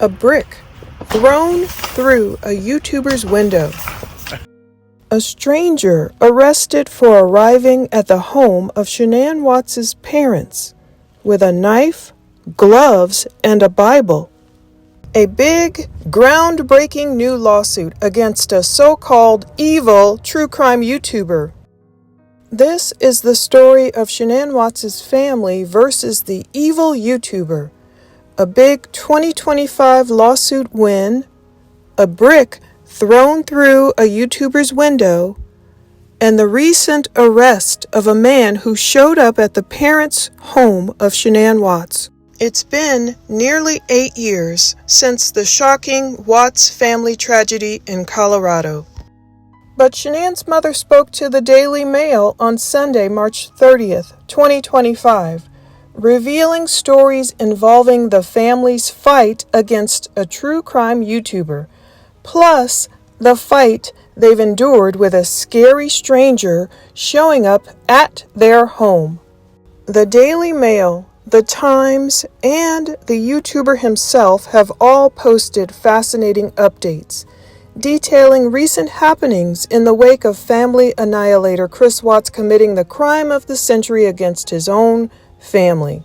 A brick thrown through a YouTuber's window. A stranger arrested for arriving at the home of Shanann Watts' parents with a knife, gloves, and a Bible. A big, groundbreaking new lawsuit against a so-called evil true crime YouTuber. This is the story of Shanann Watts' family versus the evil YouTuber. A big 2025 lawsuit win, a brick thrown through a YouTuber's window, and the recent arrest of a man who showed up at the parents' home of Shanann Watts. It's been nearly 8 years since the shocking Watts family tragedy in Colorado. But Shanann's mother spoke to the Daily Mail on Sunday, March 30th, 2025, revealing stories involving the family's fight against a true crime YouTuber, plus the fight they've endured with a scary stranger showing up at their home. The Daily Mail, the Times, and the YouTuber himself have all posted fascinating updates, detailing recent happenings in the wake of family annihilator Chris Watts committing the crime of the century against his own family.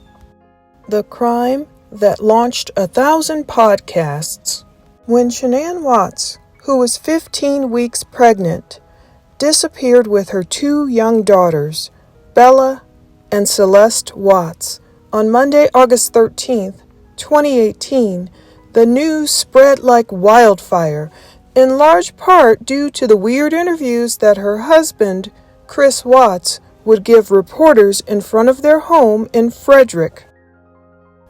The crime that launched 1,000 podcasts. When Shanann Watts, who was 15 weeks pregnant, disappeared with her 2 young daughters, Bella and Celeste Watts, on Monday, August 13th, 2018, the news spread like wildfire, in large part due to the weird interviews that her husband, Chris Watts, would give reporters in front of their home in Frederick.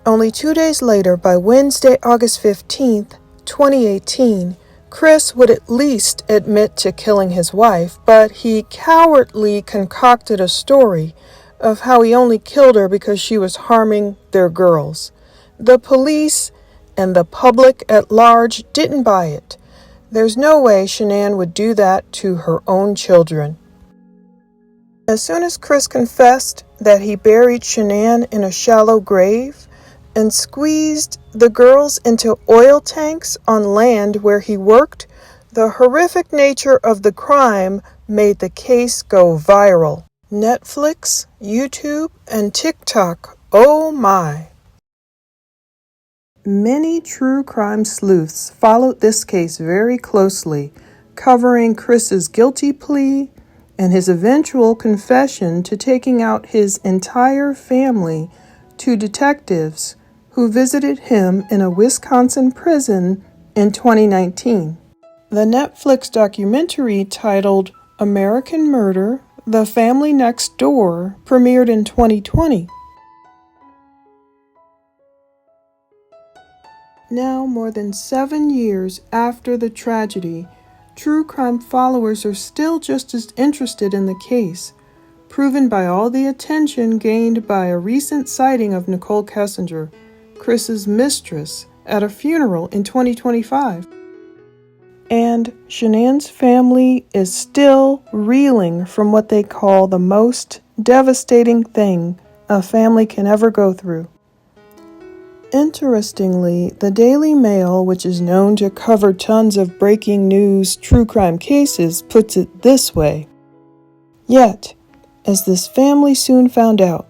Only 2 days later, by Wednesday, August 15th, 2018, Chris would at least admit to killing his wife, but he cowardly concocted a story of how he only killed her because she was harming their girls. The police and the public at large didn't buy it. There's no way Shanann would do that to her own children. As soon as Chris confessed that he buried Shanann in a shallow grave and squeezed the girls into oil tanks on land where he worked, the horrific nature of the crime made the case go viral. Netflix, YouTube, and TikTok, oh my. Many true crime sleuths followed this case very closely, covering Chris's guilty plea and his eventual confession to taking out his entire family to detectives who visited him in a Wisconsin prison in 2019. The Netflix documentary titled American Murder: The Family Next Door premiered in 2020. Now, more than 7 years after the tragedy, true crime followers are still just as interested in the case, proven by all the attention gained by a recent sighting of Nicole Kessinger, Chris's mistress, at a funeral in 2025. And Shanann's family is still reeling from what they call the most devastating thing a family can ever go through. Interestingly, the Daily Mail, which is known to cover tons of breaking news true crime cases, puts it this way. Yet, as this family soon found out,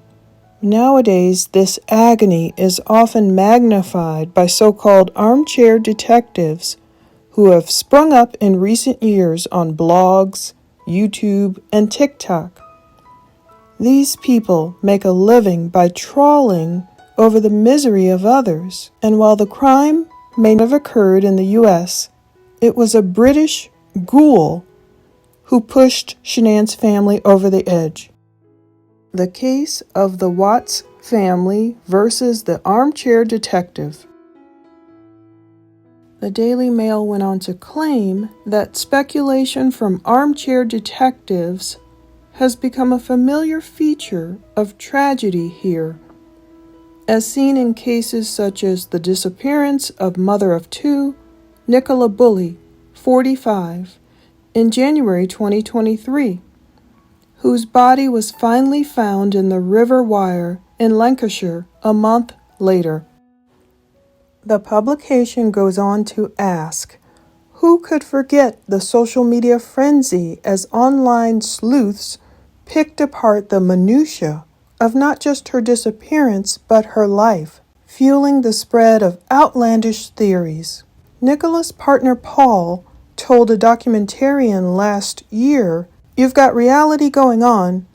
nowadays this agony is often magnified by so-called armchair detectives who have sprung up in recent years on blogs, YouTube, and TikTok. These people make a living by trawling over the misery of others, and while the crime may not have occurred in the U.S., it was a British ghoul who pushed Shanann's family over the edge. The case of the Watts family versus the armchair detective. The Daily Mail went on to claim that speculation from armchair detectives has become a familiar feature of tragedy here, as seen in cases such as the disappearance of mother of 2, Nicola Bulley, 45, in January 2023, whose body was finally found in the River Wyre in Lancashire a month later. The publication goes on to ask, who could forget the social media frenzy as online sleuths picked apart the minutiae of not just her disappearance but her life, fueling the spread of outlandish theories. Nicholas' partner Paul told a documentarian last year, "You've got reality going on,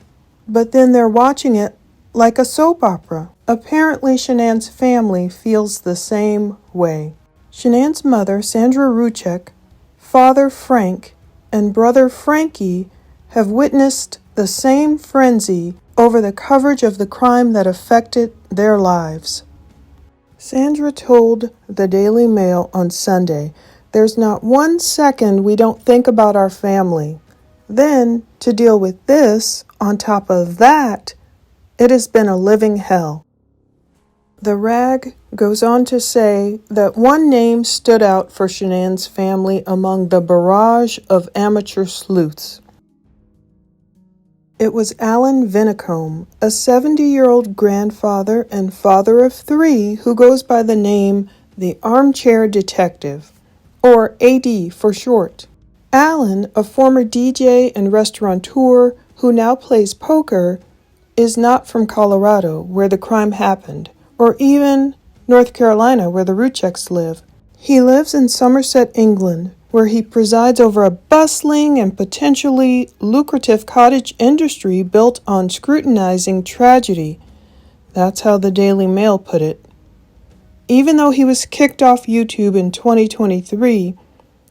but then they're watching it like a soap opera." Apparently, Shanann's family feels the same way. Shanann's mother, Sandra Ruchek, father Frank, and brother Frankie have witnessed the same frenzy over the coverage of the crime that affected their lives. Sandra told the Daily Mail on Sunday, "There's not 1 second we don't think about our family. Then, to deal with this, on top of that, it has been a living hell." The rag goes on to say that one name stood out for Shanann's family among the barrage of amateur sleuths. It was Alan Vinicombe, a 70-year-old grandfather and father of 3 who goes by the name the Armchair Detective, or AD for short. Alan, a former DJ and restaurateur who now plays poker, is not from Colorado, where the crime happened, or even North Carolina, where the Rucheks live. He lives in Somerset, England, where he presides over a bustling and potentially lucrative cottage industry built on scrutinizing tragedy. That's how the Daily Mail put it. Even though he was kicked off YouTube in 2023,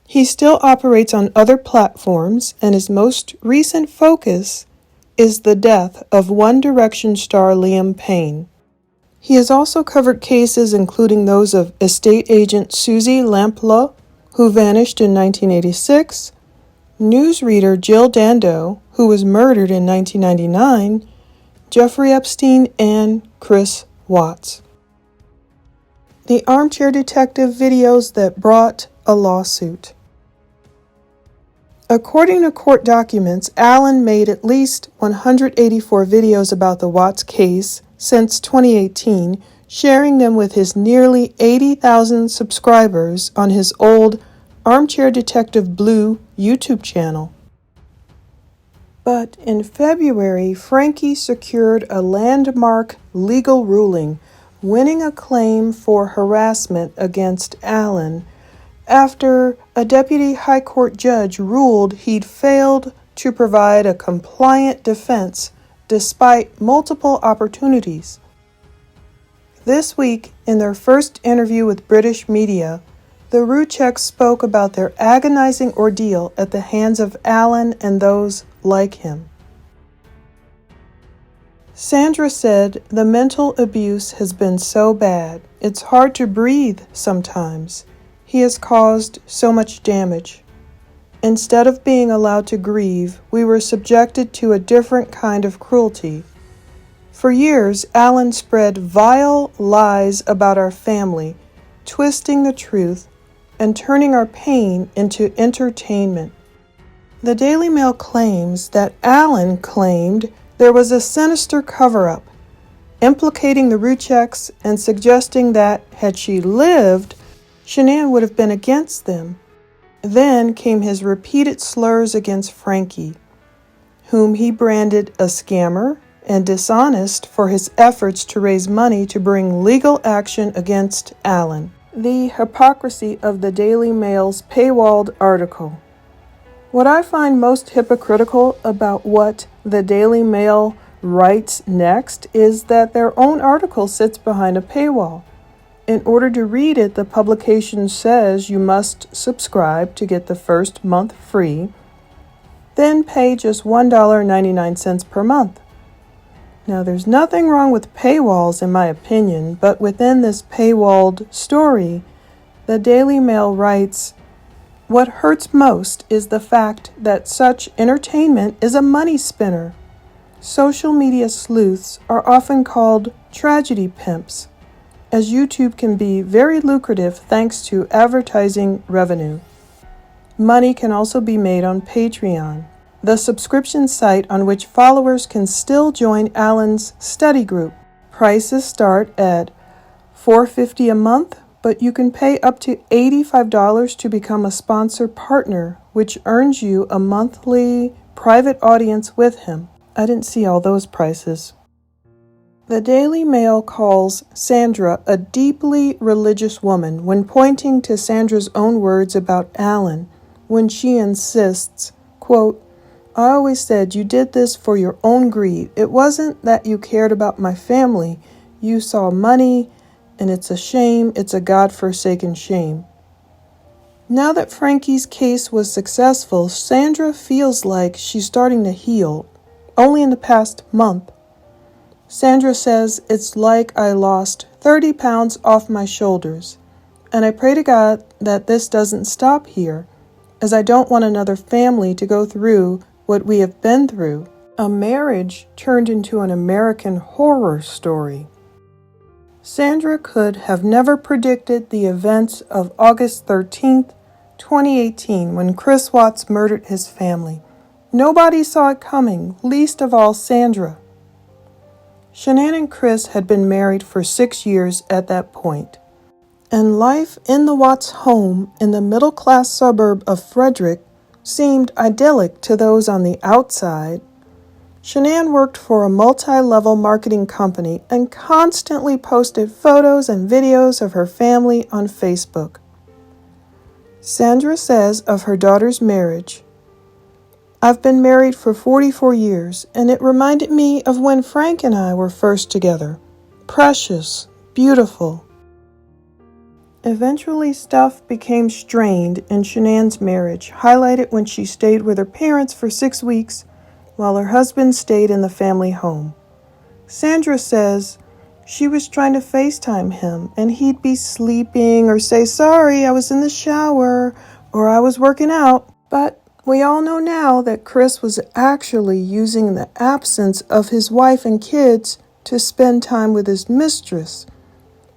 he still operates on other platforms, and his most recent focus is the death of One Direction star Liam Payne. He has also covered cases including those of estate agent Susie Lamplugh, who vanished in 1986, newsreader Jill Dando, who was murdered in 1999, Jeffrey Epstein, and Chris Watts. The Armchair Detective videos that brought a lawsuit. According to court documents, Alan made at least 184 videos about the Watts case since 2018, sharing them with his nearly 80,000 subscribers on his old Armchair Detective Blue YouTube channel. But in February, Frankie secured a landmark legal ruling, winning a claim for harassment against Alan after a deputy high court judge ruled he'd failed to provide a compliant defense despite multiple opportunities. This week, in their first interview with British media, the Rucheks spoke about their agonizing ordeal at the hands of Alan and those like him. Sandra said, "The mental abuse has been so bad, it's hard to breathe sometimes. He has caused so much damage. Instead of being allowed to grieve, we were subjected to a different kind of cruelty. For years, Alan spread vile lies about our family, twisting the truth and turning our pain into entertainment." The Daily Mail claims that Alan claimed there was a sinister cover-up, implicating the Rucheks and suggesting that, had she lived, Shanann would have been against them. Then came his repeated slurs against Frankie, whom he branded a scammer and dishonest for his efforts to raise money to bring legal action against Alan. The hypocrisy of the Daily Mail's paywalled article. What I find most hypocritical about what the Daily Mail writes next is that their own article sits behind a paywall. In order to read it, the publication says you must subscribe to get the first month free, then pay just $1.99 per month. Now, there's nothing wrong with paywalls in my opinion, but within this paywalled story, the Daily Mail writes, "What hurts most is the fact that such entertainment is a money spinner. Social media sleuths are often called tragedy pimps, as YouTube can be very lucrative thanks to advertising revenue. Money can also be made on Patreon, the subscription site on which followers can still join Alan's study group. Prices start at $4.50 a month, but you can pay up to $85 to become a sponsor partner, which earns you a monthly private audience with him. I didn't see all those prices. The Daily Mail calls Sandra a deeply religious woman when pointing to Sandra's own words about Alan, when she insists, quote, "I always said you did this for your own greed. It wasn't that you cared about my family. You saw money, and it's a shame. It's a God-forsaken shame." Now that Frankie's case was successful, Sandra feels like she's starting to heal, only in the past month. Sandra says, "It's like I lost 30 pounds off my shoulders, and I pray to God that this doesn't stop here, as I don't want another family to go through what we have been through." A marriage turned into an American horror story. Sandra could have never predicted the events of August 13th, 2018, when Chris Watts murdered his family. Nobody saw it coming, least of all Sandra. Shanann and Chris had been married for 6 years at that point, and life in the Watts home in the middle-class suburb of Frederick seemed idyllic to those on the outside. Shanann worked for a multi-level marketing company and constantly posted photos and videos of her family on Facebook. Sandra says of her daughter's marriage, "I've been married for 44 years, and it reminded me of when Frank and I were first together. Precious, beautiful." Eventually, stuff became strained in Shanann's marriage, highlighted when she stayed with her parents for 6 weeks while her husband stayed in the family home. Sandra says she was trying to FaceTime him, and he'd be sleeping or say, "Sorry, I was in the shower," or "I was working out." But we all know now that Chris was actually using the absence of his wife and kids to spend time with his mistress.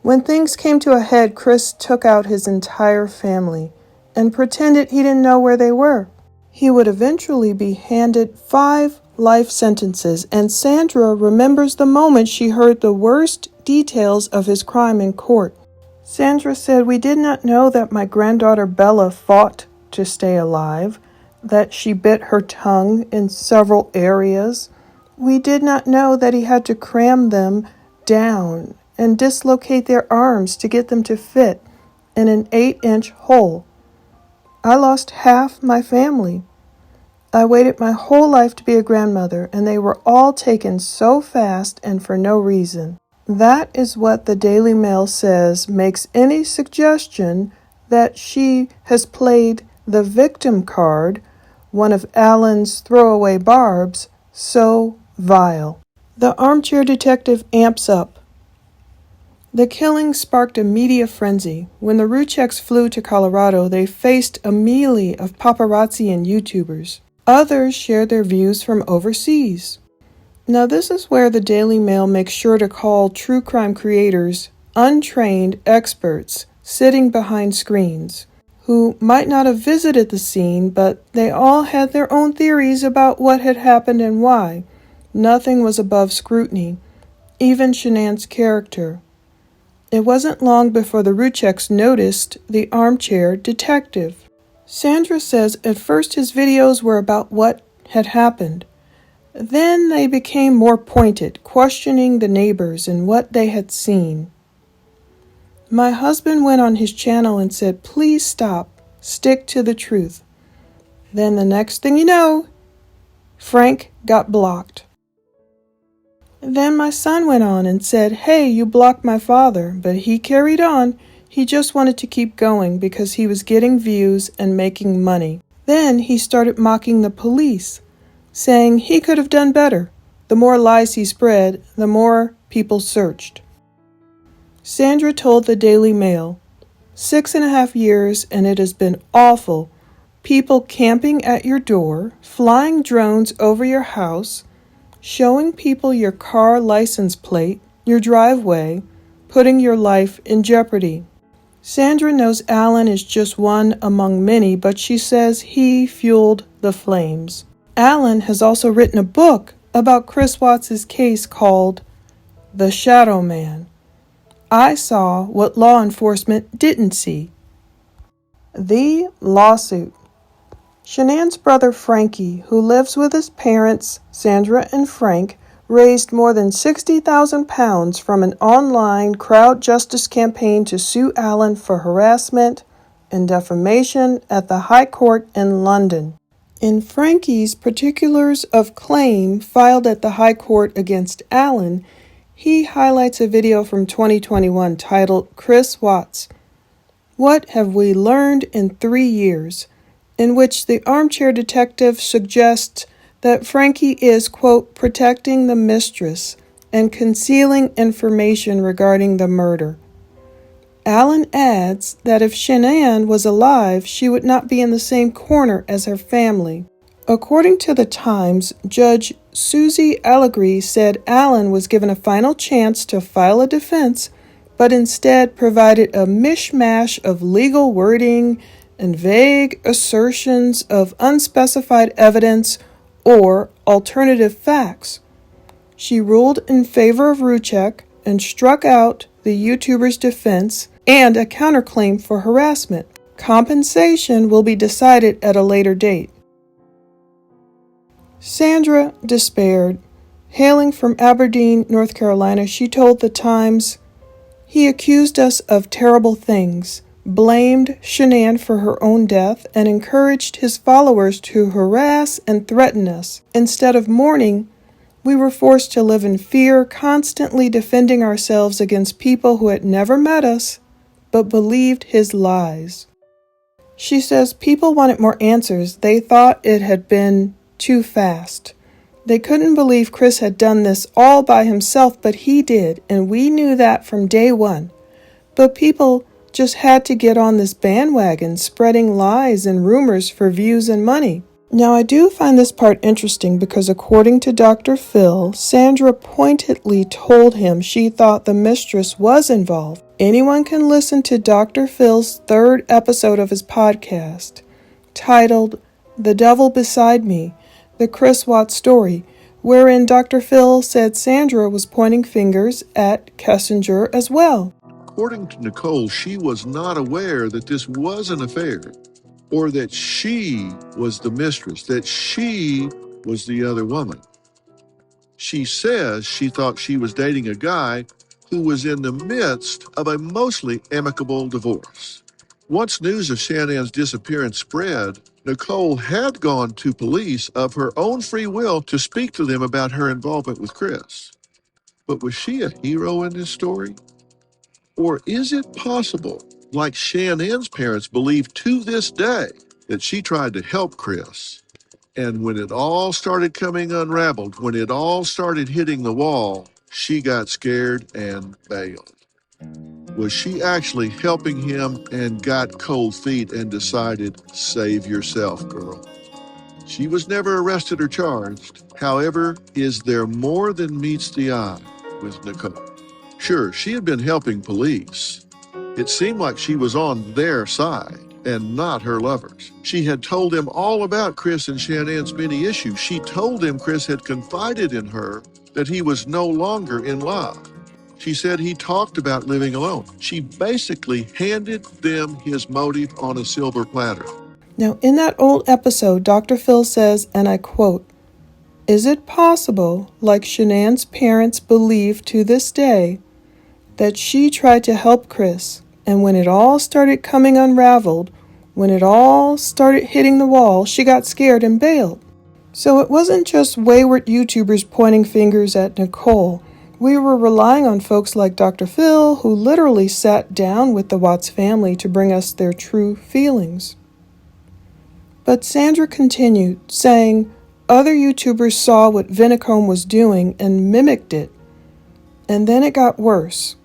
When things came to a head, Chris took out his entire family and pretended he didn't know where they were. He would eventually be handed 5 life sentences, and Sandra remembers the moment she heard the worst details of his crime in court. Sandra said, "We did not know that my granddaughter Bella fought to stay alive, that she bit her tongue in several areas. We did not know that he had to cram them down and dislocate their arms to get them to fit in an 8-inch hole. I lost half my family. I waited my whole life to be a grandmother, and they were all taken so fast and for no reason." That is what the Daily Mail says makes any suggestion that she has played the victim card, one of Alan's throwaway barbs, so vile. The armchair detective amps up. The killing sparked a media frenzy. When the Rucheks flew to Colorado, they faced a melee of paparazzi and YouTubers. Others shared their views from overseas. Now this is where the Daily Mail makes sure to call true crime creators untrained experts sitting behind screens, who might not have visited the scene, but they all had their own theories about what had happened and why. Nothing was above scrutiny, even Shanann's character. It wasn't long before the Rucheks noticed the armchair detective. Sandra says at first his videos were about what had happened. Then they became more pointed, questioning the neighbors and what they had seen. "My husband went on his channel and said, 'Please stop, stick to the truth.' Then the next thing you know, Frank got blocked. Then my son went on and said, 'Hey, you blocked my father,' but he carried on. He just wanted to keep going because he was getting views and making money. Then he started mocking the police, saying he could have done better. The more lies he spread, the more people searched." Sandra told the Daily Mail, 6.5 years and it has been awful. People camping at your door, flying drones over your house, showing people your car license plate, your driveway, putting your life in jeopardy. Sandra knows Alan is just one among many, but she says he fueled the flames. Alan has also written a book about Chris Watts' case called The Shadow Man. I saw what law enforcement didn't see. The lawsuit. Shanann's brother Frankie, who lives with his parents, Sandra and Frank, raised more than £60,000 from an online crowd justice campaign to sue Allen for harassment and defamation at the High Court in London. In Frankie's particulars of claim filed at the High Court against Allen, he highlights a video from 2021 titled Chris Watts, What Have We Learned in 3 Years?, in which the armchair detective suggests that Frankie is, quote, protecting the mistress and concealing information regarding the murder. Allen adds that if Shanann was alive, she would not be in the same corner as her family. According to the Times, Judge Susie Allegri said Allen was given a final chance to file a defense, but instead provided a mishmash of legal wording and vague assertions of unspecified evidence or alternative facts. She ruled in favor of Ruchek and struck out the YouTuber's defense and a counterclaim for harassment. Compensation will be decided at a later date. Sandra despaired. Hailing from Aberdeen, North Carolina, she told the Times, "He accused us of terrible things, blamed Shanann for her own death, and encouraged his followers to harass and threaten us. Instead of mourning, we were forced to live in fear, constantly defending ourselves against people who had never met us, but believed his lies." She says people wanted more answers. They thought it had been too fast. They couldn't believe Chris had done this all by himself, but he did, and we knew that from day one. But people just had to get on this bandwagon, spreading lies and rumors for views and money. Now, I do find this part interesting because according to Dr. Phil, Sandra pointedly told him she thought the mistress was involved. Anyone can listen to Dr. Phil's 3rd episode of his podcast, titled The Devil Beside Me, the Chris Watts story, wherein Dr. Phil said Sandra was pointing fingers at Kessinger as well. According to Nicole, she was not aware that this was an affair, or that she was the mistress, that she was the other woman. She says she thought she was dating a guy who was in the midst of a mostly amicable divorce. Once news of Shanann's disappearance spread, Nicole had gone to police of her own free will to speak to them about her involvement with Chris. But was she a hero in this story? Or is it possible, like Shannan's parents believe to this day, that she tried to help Chris, and when it all started coming unraveled, when it all started hitting the wall, she got scared and bailed? Was she actually helping him and got cold feet and decided, save yourself, girl? She was never arrested or charged. However, is there more than meets the eye with Nicole? Sure, she had been helping police. It seemed like she was on their side and not her lovers. She had told them all about Chris and Shannan's many issues. She told them Chris had confided in her that he was no longer in love. She said he talked about living alone. She basically handed them his motive on a silver platter. Now, in that old episode, Dr. Phil says, and I quote, "Is it possible, like Shanann's parents believe to this day, that she tried to help Chris, and when it all started coming unraveled, when it all started hitting the wall, she got scared and bailed?" So it wasn't just wayward YouTubers pointing fingers at Nicole. We were relying on folks like Dr. Phil, who literally sat down with the Watts family to bring us their true feelings. But Sandra continued, saying other YouTubers saw what Vinicombe was doing and mimicked it. And then it got worse.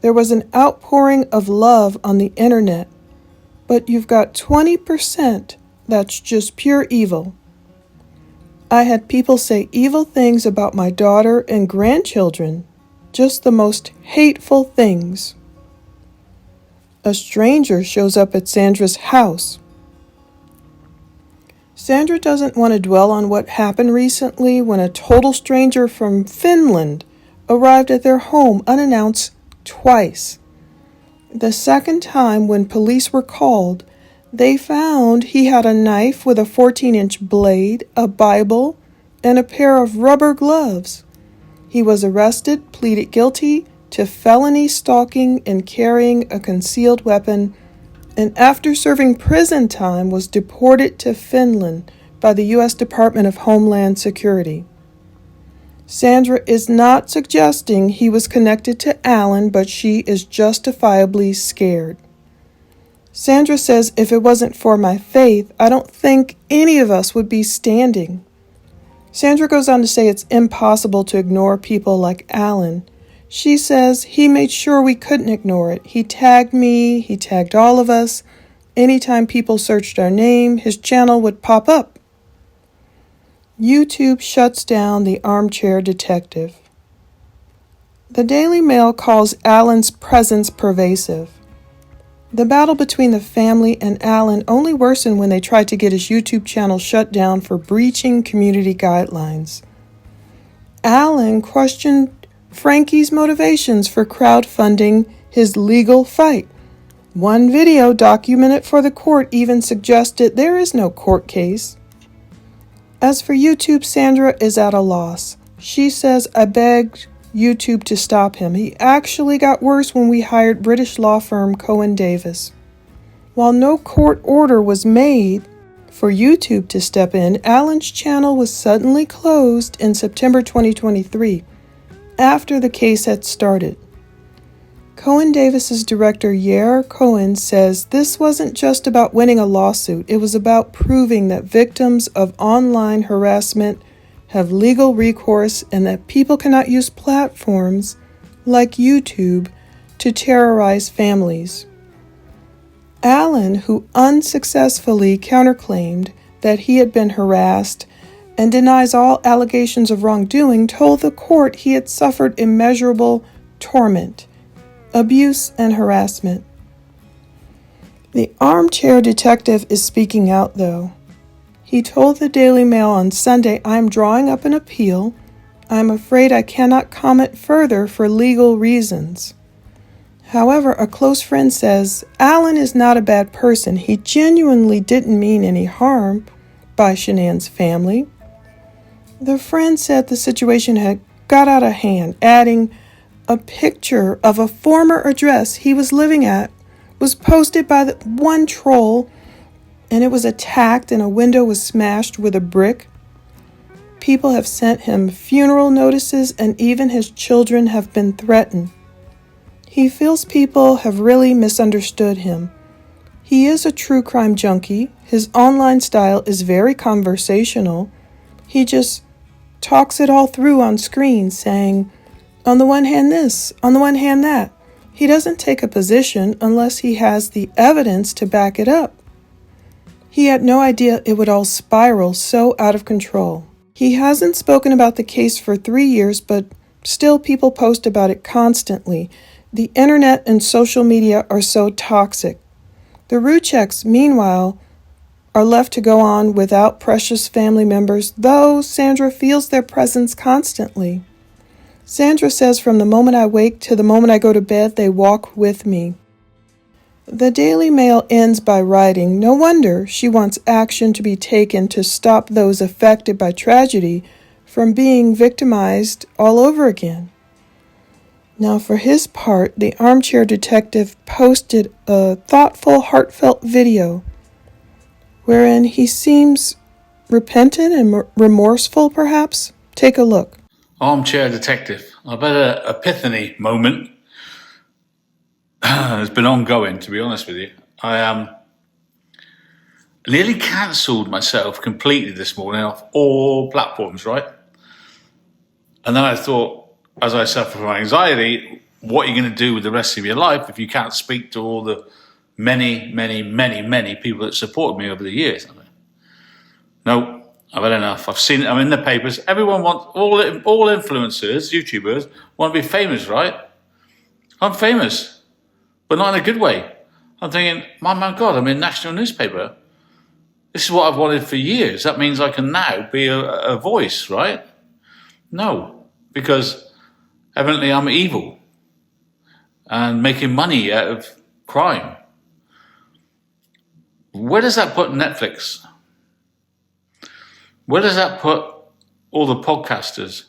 There was an outpouring of love on the internet, but you've got 20% that's just pure evil. I had people say evil things about my daughter and grandchildren, just the most hateful things. A stranger shows up at Sandra's house. Sandra doesn't want to dwell on what happened recently when a total stranger from Finland arrived at their home unannounced twice. The second time, when police were called, they found he had a knife with a 14-inch blade, a Bible, and a pair of rubber gloves. He was arrested, pleaded guilty to felony stalking and carrying a concealed weapon, and after serving prison time was deported to Finland by the U.S. Department of Homeland Security. Sandra is not suggesting he was connected to Alan, but she is justifiably scared. Sandra says, if it wasn't for my faith, I don't think any of us would be standing. Sandra goes on to say it's impossible to ignore people like Alan. She says he made sure we couldn't ignore it. He tagged me, he tagged all of us. Anytime people searched our name, his channel would pop up. YouTube shuts down the armchair detective. The Daily Mail calls Alan's presence pervasive. The battle between the family and Alan only worsened when they tried to get his YouTube channel shut down for breaching community guidelines. Alan questioned Frankie's motivations for crowdfunding his legal fight. One video documented for the court even suggested there is no court case. As for YouTube, Sandra is at a loss. She says, I begged YouTube to stop him. He actually got worse when we hired British law firm Cohen Davis. While no court order was made for YouTube to step in, Alan's channel was suddenly closed in September 2023, after the case had started. Cohen Davis's director, Yair Cohen, says this wasn't just about winning a lawsuit. It was about proving that victims of online harassment have legal recourse and that people cannot use platforms like YouTube to terrorize families. Alan, who unsuccessfully counterclaimed that he had been harassed and denies all allegations of wrongdoing, told the court he had suffered immeasurable torment, abuse, and harassment. The armchair detective is speaking out, though. He told the Daily Mail on Sunday, I am drawing up an appeal. I am afraid I cannot comment further for legal reasons. However, a close friend says, Alan is not a bad person. He genuinely didn't mean any harm by Shanann's family. The friend said the situation had got out of hand, adding, a picture of a former address he was living at was posted by one troll, and it was attacked and a window was smashed with a brick. People have sent him funeral notices and even his children have been threatened. He feels people have really misunderstood him. He is a true crime junkie. His online style is very conversational. He just talks it all through on screen, saying, on the one hand this, on the one hand that. He doesn't take a position unless he has the evidence to back it up. He had no idea it would all spiral so out of control. He hasn't spoken about the case for 3 years, but still people post about it constantly. The internet and social media are so toxic. The Rucheks, meanwhile, are left to go on without precious family members, though Sandra feels their presence constantly. Sandra says, from the moment I wake to the moment I go to bed, they walk with me. The Daily Mail ends by writing, no wonder she wants action to be taken to stop those affected by tragedy from being victimized all over again. Now, for his part, the armchair detective posted a thoughtful, heartfelt video wherein he seems repentant and remorseful, perhaps. Take a look. Armchair detective. I've had an epiphany moment. It's been ongoing, to be honest with you. I nearly cancelled myself completely this morning off all platforms, right? And then I thought, as I suffer from anxiety, what are you going to do with the rest of your life if you can't speak to all the many, many, many, many people that supported me over the years? No. I've had enough. I've seen it. I'm in the papers. Everyone wants, all influencers, YouTubers, want to be famous, right? I'm famous, but not in a good way. I'm thinking, my God, I'm in national newspaper. This is what I've wanted for years. That means I can now be a voice, right? No, because evidently I'm evil. and making money out of crime. Where does that put Netflix? Where does that put all the podcasters?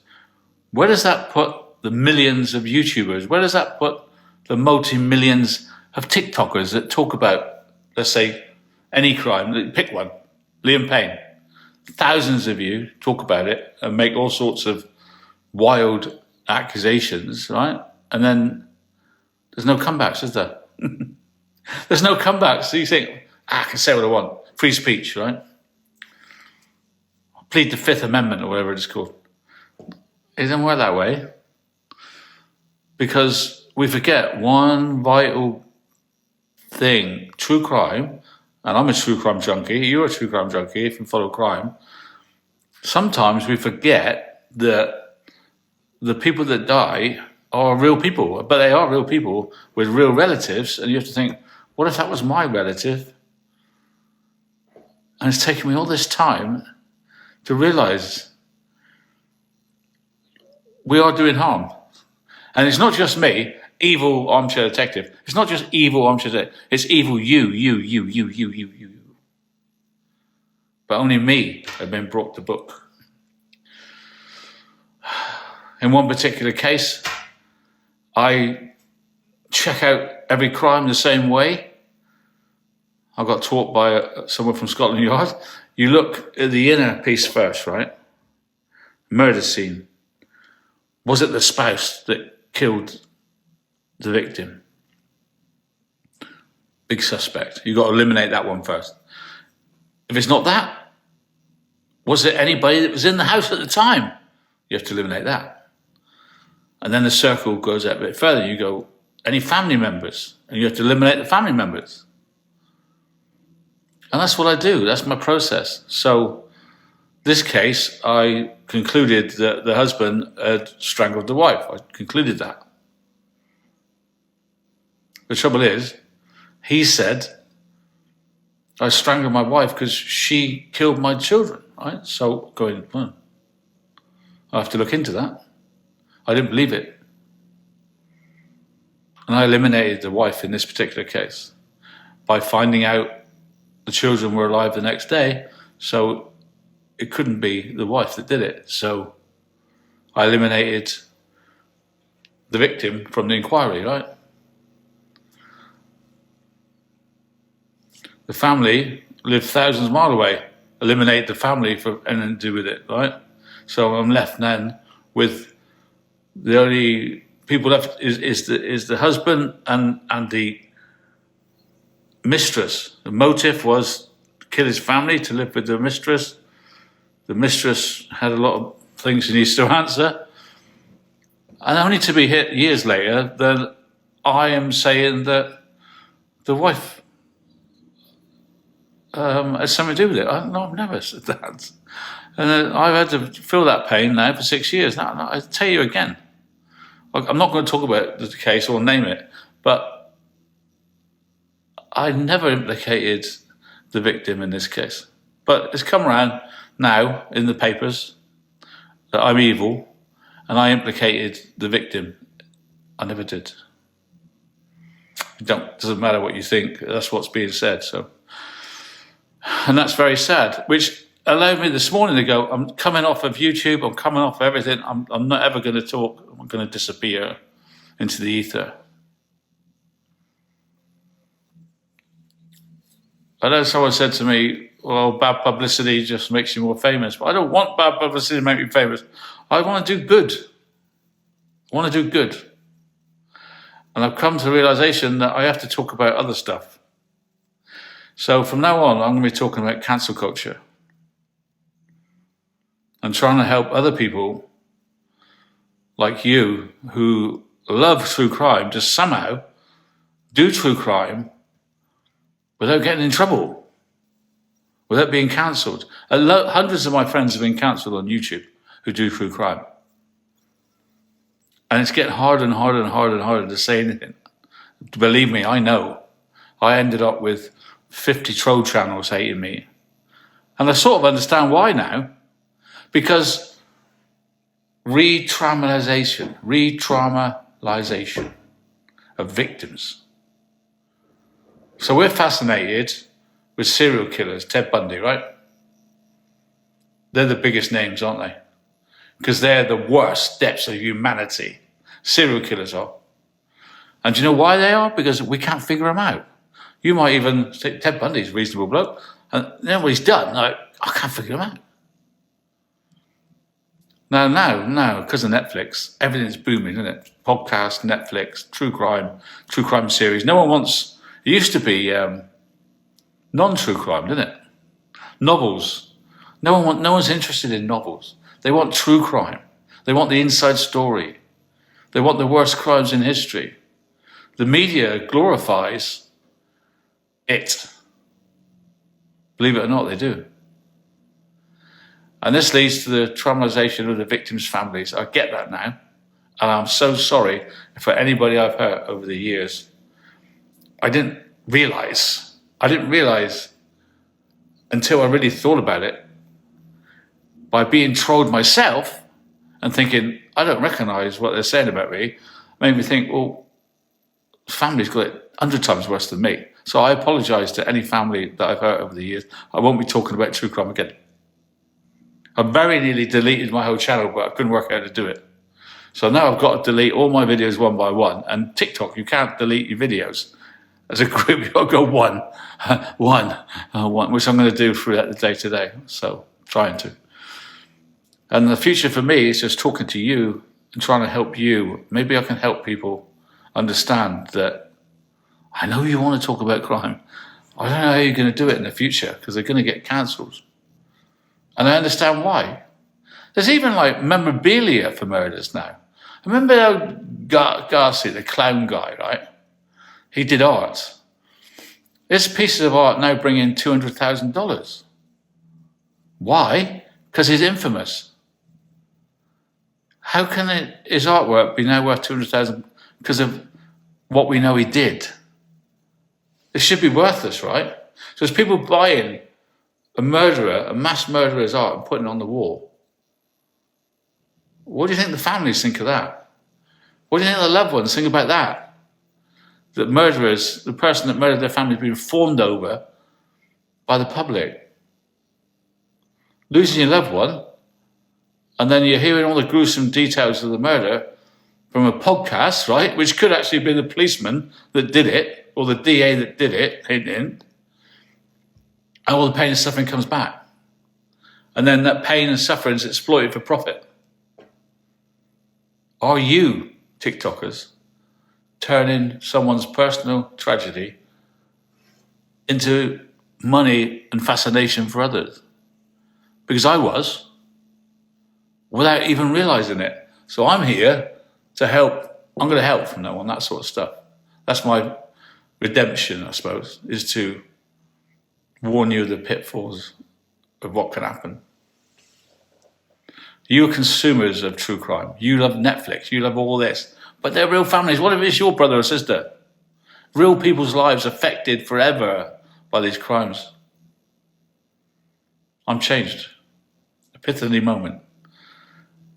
Where does that put the millions of YouTubers? Where does that put the multi-millions of TikTokers that talk about, let's say, any crime? Pick one. Liam Payne. Thousands of you talk about it and make all sorts of wild accusations, right? And then there's no comebacks, is there? There's no comebacks. So you think, I can say what I want. Free speech, right? Plead the Fifth Amendment or whatever it's called. It doesn't work that way. Because we forget one vital thing, true crime, and I'm a true crime junkie, you're a true crime junkie if you follow crime. Sometimes we forget that the people that die are real people, but they are real people with real relatives, and you have to think, what if that was my relative? And it's taken me all this time to realize we are doing harm. And it's not just me, evil armchair detective. It's not just evil armchair detective. It's evil you. But only me have been brought to book. In one particular case, I check out every crime the same way. I got taught by someone from Scotland Yard. You look at the inner piece first, right? Murder scene. Was it the spouse that killed the victim? Big suspect. You've got to eliminate that one first. If it's not that, was it anybody that was in the house at the time? You have to eliminate that. And then the circle goes out a bit further. You go, any family members? And you have to eliminate the family members. And that's what I do. That's my process. So this case, I concluded that the husband had strangled the wife. I concluded that. The trouble is, he said, I strangled my wife because she killed my children, right? So going, I have to look into that. I didn't believe it. And I eliminated the wife in this particular case by finding out the children were alive the next day, so it couldn't be the wife that did it. So I eliminated the victim from the inquiry, right? The family lived thousands of miles away. Eliminate the family for anything to do with it, right? So I'm left then with the only people left is the husband and the mistress. The motive was to kill his family, to live with the mistress. The mistress had a lot of things she needs to answer. And only to be hit years later that I am saying that the wife has something to do with it. No, I've never said that. And I've had to feel that pain now for 6 years. Now, I tell you again, I'm not going to talk about the case or name it, but I never implicated the victim in this case. But it's come around now in the papers that I'm evil and I implicated the victim. I never did. It doesn't matter what you think, that's what's being said. So, and that's very sad, which allowed me this morning to go, I'm coming off of YouTube, I'm coming off everything, I'm not ever going to talk, I'm going to disappear into the ether. I know someone said to me, well, bad publicity just makes you more famous. But I don't want bad publicity to make me famous. I want to do good. I want to do good. And I've come to the realization that I have to talk about other stuff. So from now on, I'm going to be talking about cancel culture and trying to help other people like you who love true crime to somehow do true crime without getting in trouble, without being cancelled. Hundreds of my friends have been cancelled on YouTube who do true crime. And it's getting harder and harder and harder and harder to say anything. Believe me, I know. I ended up with 50 troll channels hating me. And I sort of understand why now. Because re-traumatization. of victims. So we're fascinated with serial killers, Ted Bundy, right? They're the biggest names, aren't they? Because they're the worst depths of humanity. Serial killers are. And do you know why they are? Because we can't figure them out. You might even say Ted Bundy's a reasonable bloke, and then what he's done, like, I can't figure him out. Now, because of Netflix, everything's booming, isn't it? Podcast, Netflix, true crime series. No one wants. It used to be non-true crime, didn't it? Novels. No one's interested in novels. They want true crime. They want the inside story. They want the worst crimes in history. The media glorifies it. Believe it or not, they do. And this leads to the traumatization of the victims' families. I get that now. And I'm so sorry for anybody I've hurt over the years. I didn't realize until I really thought about it, by being trolled myself and thinking, I don't recognize what they're saying about me, made me think, well, family's got it 100 times worse than me. So I apologize to any family that I've hurt over the years. I won't be talking about true crime again. I very nearly deleted my whole channel, but I couldn't work out how to do it. So now I've got to delete all my videos one by one. And TikTok, you can't delete your videos. As a group, you've got to go one, which I'm going to do throughout the day today. So trying to. And the future for me is just talking to you and trying to help you. Maybe I can help people understand that I know you want to talk about crime. I don't know how you're going to do it in the future because they're going to get cancelled. And I understand why. There's even like memorabilia for murders now. I remember Garcia, the clown guy, right? He did art. This pieces of art now bring in $200,000. Why? Because he's infamous. How can his artwork be now worth $200,000 because of what we know he did? It should be worthless, right? So there's people buying a mass murderer's art and putting it on the wall. What do you think the families think of that? What do you think the loved ones think about that? That murderers, the person that murdered their family, has been fawned over by the public. Losing your loved one, and then you're hearing all the gruesome details of the murder from a podcast, right? Which could actually be the policeman that did it, or the DA that did it, hint, hint. And all the pain and suffering comes back. And then that pain and suffering is exploited for profit. Are you, TikTokers, turning someone's personal tragedy into money and fascination for others? Because I was, without even realizing it. So I'm here to help. I'm going to help from now on, that sort of stuff. That's my redemption, I suppose, is to warn you of the pitfalls of what can happen. You are consumers of true crime. You love Netflix. You love all this. But they're real families. What if it's your brother or sister? Real people's lives affected forever by these crimes. I'm changed. Epiphany moment.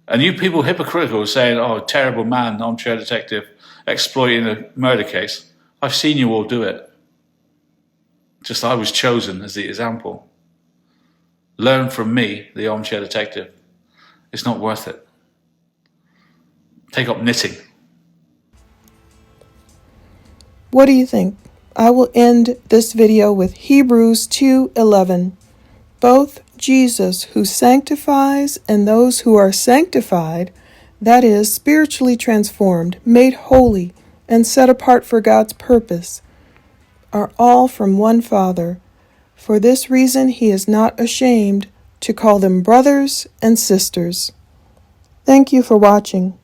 And you people hypocritical saying, oh, terrible man, armchair detective, exploiting a murder case. I've seen you all do it. Just I was chosen as the example. Learn from me, the armchair detective. It's not worth it. Take up knitting. What do you think? I will end this video with Hebrews 2:11. Both Jesus, who sanctifies, and those who are sanctified, that is, spiritually transformed, made holy, and set apart for God's purpose, are all from one Father. For this reason he is not ashamed to call them brothers and sisters. Thank you for watching.